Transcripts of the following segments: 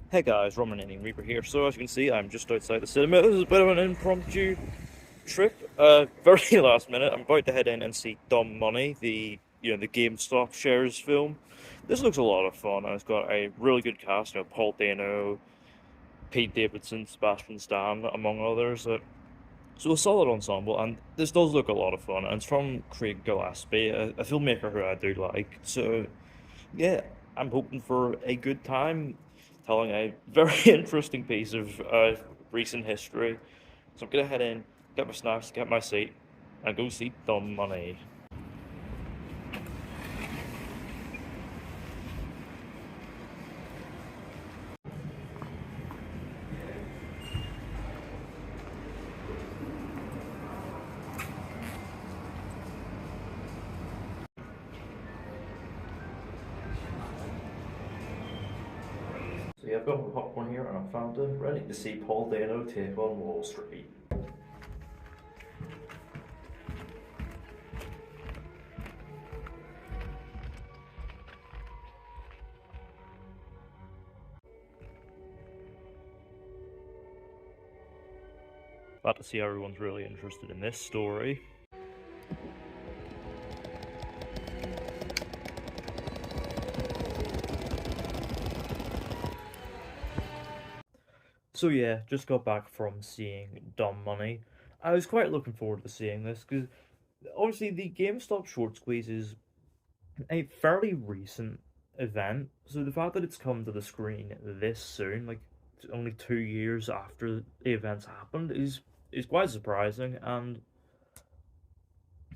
Hey guys, Roman Ending Reaper here. So as you can see, I'm just outside the cinema. This is a bit of an impromptu trip. Very last minute. I'm about to head in and see Dumb Money, the GameStop shares film. This looks a lot of fun, and it's got a really good cast. Paul Dano, Pete Davidson, Sebastian Stan, among others. So a solid ensemble, and this does look a lot of fun. And it's from Craig Gillespie, a filmmaker who I do like. So yeah, I'm hoping for a good time telling a very interesting piece of recent history. So I'm gonna head in, get my snacks, get my seat, and go see Dumb Money. So yeah, I've got my popcorn here and I'm Fanta, ready to see Paul Dano take on Wall Street. Glad to see everyone's really interested in this story. So yeah, just got back from seeing Dumb Money. I was quite looking forward to seeing this because obviously the GameStop short squeeze is a fairly recent event. So the fact that it's come to the screen this soon, like only 2 years after the events happened, is quite surprising. And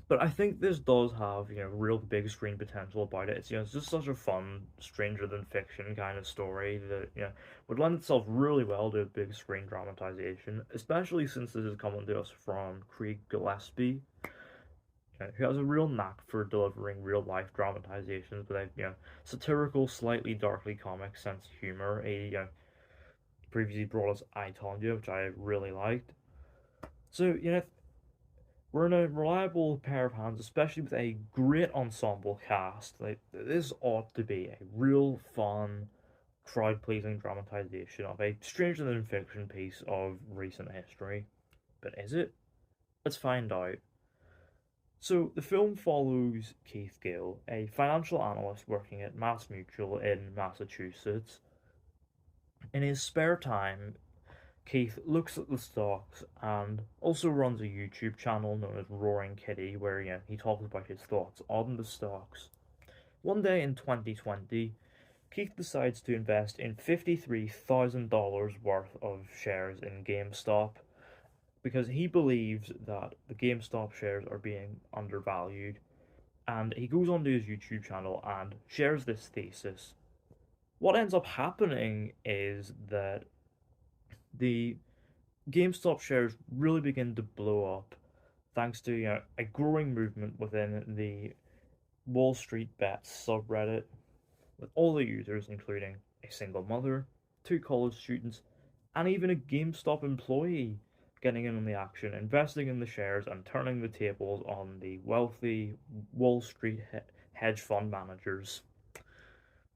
but I think this does have real big screen potential about it. It's just such a fun, stranger than fiction kind of story that would lend itself really well to a big screen dramatization, especially since this is coming to us from Craig Gillespie, who has a real knack for delivering real life dramatizations with a satirical, slightly darkly comic sense of humor. He previously brought us I Told You, which I really liked. So we're in a reliable pair of hands, especially with a great ensemble cast. Like this ought to be a real fun, crowd-pleasing dramatization of a stranger than fiction piece of recent history. But is it? Let's find out. So the film follows Keith Gill, a financial analyst working at MassMutual in Massachusetts. In his spare time, Keith looks at the stocks and also runs a YouTube channel known as Roaring Kitty, where he talks about his thoughts on the stocks. One day in 2020, Keith decides to invest in $53,000 worth of shares in GameStop because he believes that the GameStop shares are being undervalued. And he goes onto his YouTube channel and shares this thesis. What ends up happening is that the GameStop shares really begin to blow up thanks to a growing movement within the Wall Street Bets subreddit, with all the users, including a single mother, two college students, and even a GameStop employee, getting in on the action, investing in the shares, and turning the tables on the wealthy Wall Street hedge fund managers.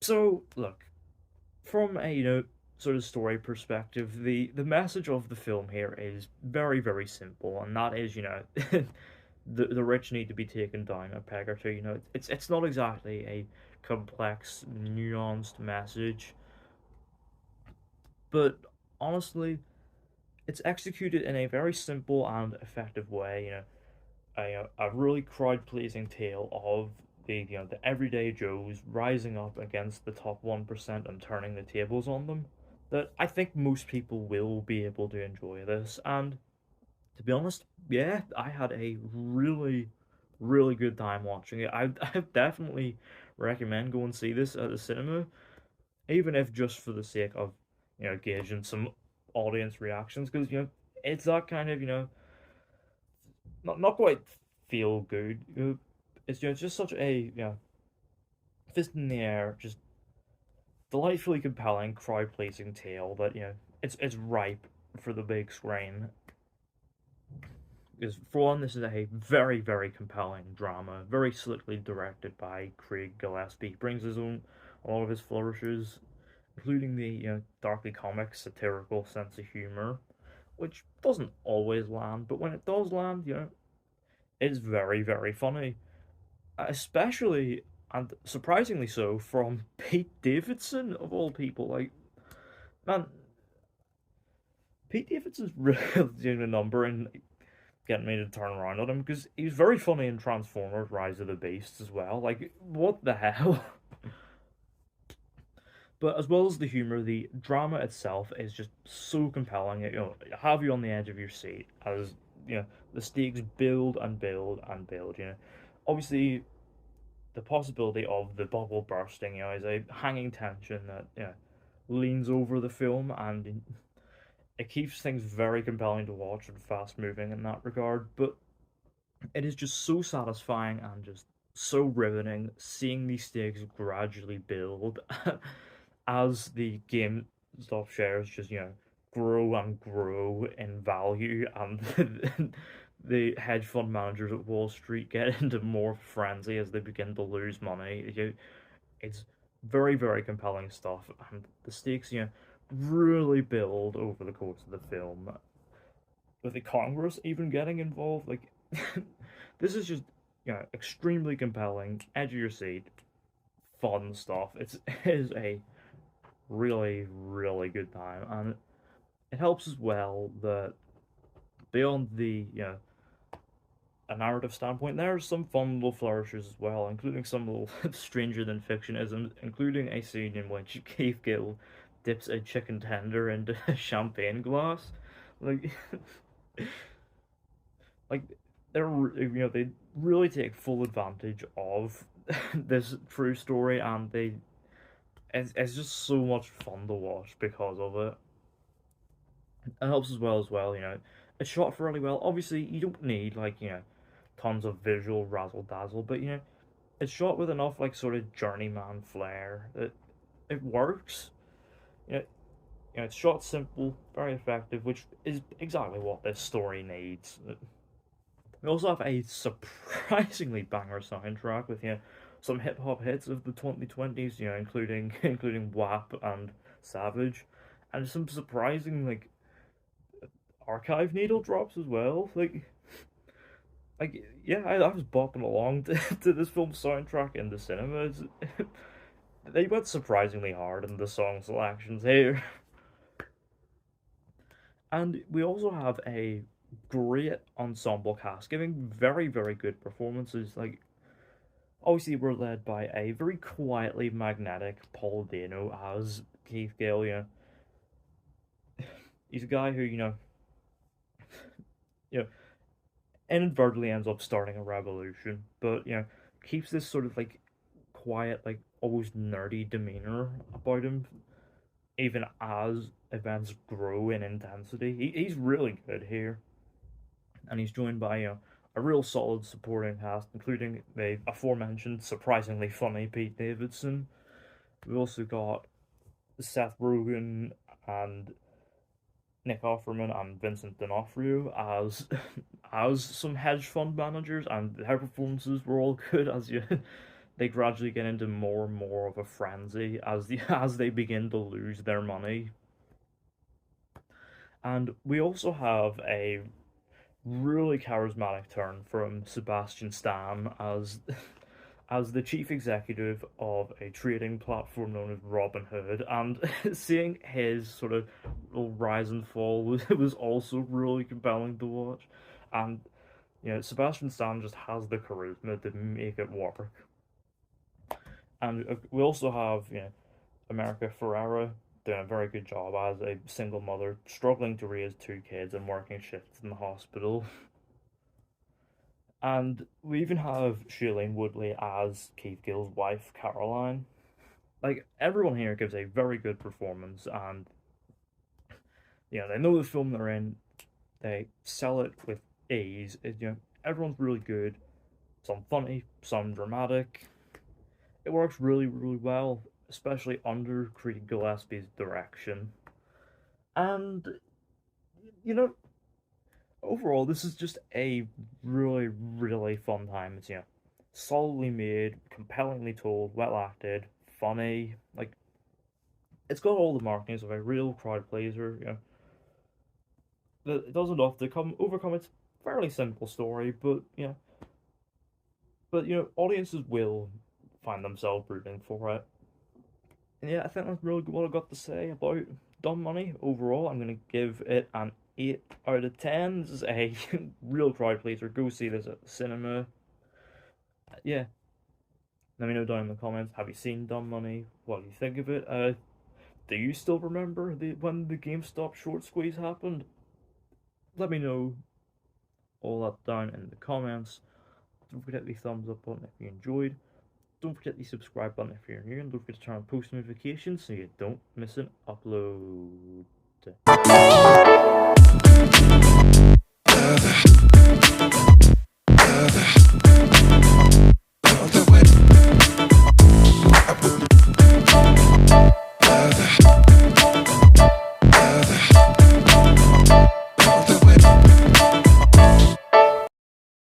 So, look, from a sort of story perspective, the message of the film here is very very simple, and that is the rich need to be taken down a peg or two. It's not exactly a complex, nuanced message, but honestly, it's executed in a very simple and effective way. A really crowd pleasing tale of the everyday Joes rising up against the top 1% and turning the tables on them. That I think most people will be able to enjoy this. And to be honest, yeah, I had a really, really good time watching it. I definitely recommend go and see this at the cinema, even if just for the sake of gauging some audience reactions, because it's that kind of not quite feel good. It's it's just such a fist in the air, just delightfully compelling, crowd pleasing tale that it's ripe for the big screen. Because for one, this is a very, very compelling drama, very slickly directed by Craig Gillespie. He brings his own a lot of his flourishes, including the darkly comic, satirical sense of humor, which doesn't always land, but when it does land, it's very, very funny. Especially and surprisingly so from Pete Davidson of all people. Like, man, Pete Davidson's really doing a number and getting me to turn around on him because he was very funny in Transformers: Rise of the Beasts as well. Like, what the hell? But as well as the humor, the drama itself is just so compelling. Have you on the edge of your seat as the stakes build and build and build. Obviously the possibility of the bubble bursting, is a hanging tension that leans over the film, and it keeps things very compelling to watch and fast moving in that regard. But it is just so satisfying and just so riveting seeing these stakes gradually build as the GameStop shares just grow and grow in value, and the hedge fund managers at Wall Street get into more frenzy as they begin to lose money. It's very, very compelling stuff, and the stakes really build over the course of the film, with the Congress even getting involved. Like, this is just extremely compelling, edge of your seat, fun stuff. It is a really, really good time, and it helps as well that beyond the a narrative standpoint, there's some fun little flourishes as well, including some little stranger than fictionism, including a scene in which Keith Gill dips a chicken tender into a champagne glass. Like, like they really take full advantage of this true story, and it's just so much fun to watch because of it. It helps as well. It's shot fairly well. Obviously, you don't need like tons of visual razzle dazzle, but it's shot with enough like sort of journeyman flair that it works. You know, it's shot simple, very effective, which is exactly what this story needs. We also have a surprisingly banger soundtrack with some hip hop hits of the 2020s, including including WAP and Savage, and some surprising like archive needle drops as well. Like yeah, I was bopping along to this film's soundtrack in the cinemas. They went surprisingly hard in the song selections here. And we also have a great ensemble cast giving very, very good performances. Like, obviously, we're led by a very quietly magnetic Paul Dano as Keith Gale. He's a guy who, you know, inadvertently ends up starting a revolution, but, keeps this sort of like quiet, like almost nerdy demeanor about him, even as events grow in intensity. He's really good here, and he's joined by a real solid supporting cast, including the aforementioned surprisingly funny Pete Davidson. We also got Seth Rogen and Nick Offerman and Vincent D'Onofrio as as some hedge fund managers, and their performances were all good as they gradually get into more and more of a frenzy as they begin to lose their money. And we also have a really charismatic turn from Sebastian Stan as as the chief executive of a trading platform known as Robinhood, and seeing his sort of rise and fall was also really compelling to watch. And Sebastian Stan just has the charisma to make it work. And we also have America Ferrera doing a very good job as a single mother struggling to raise two kids and working shifts in the hospital. And we even have Shailene Woodley as Keith Gill's wife, Caroline. Like, everyone here gives a very good performance, and they know the film they're in. They sell it with ease. Everyone's really good. Some funny, some dramatic. It works really, really well, especially under Craig Gillespie's direction. And you know, overall, this is just a really, really fun time. It's, solidly made, compellingly told, well acted, funny. Like, it's got all the markings of a real crowd pleaser. It does enough to overcome its fairly simple story, but audiences will find themselves rooting for it. And yeah, I think that's really what I got to say about Dumb Money. Overall, I'm gonna give it an 8 out of 10. This is a real crowd pleaser. Go see this at the cinema. Yeah, let me know down in the comments. Have you seen Dumb Money? What do you think of it? Do you still remember when the GameStop short squeeze happened? Let me know all that down in the comments. Don't forget the thumbs up button if you enjoyed. Don't forget the subscribe button if you're new, and don't forget to turn on post notifications so you don't miss an upload.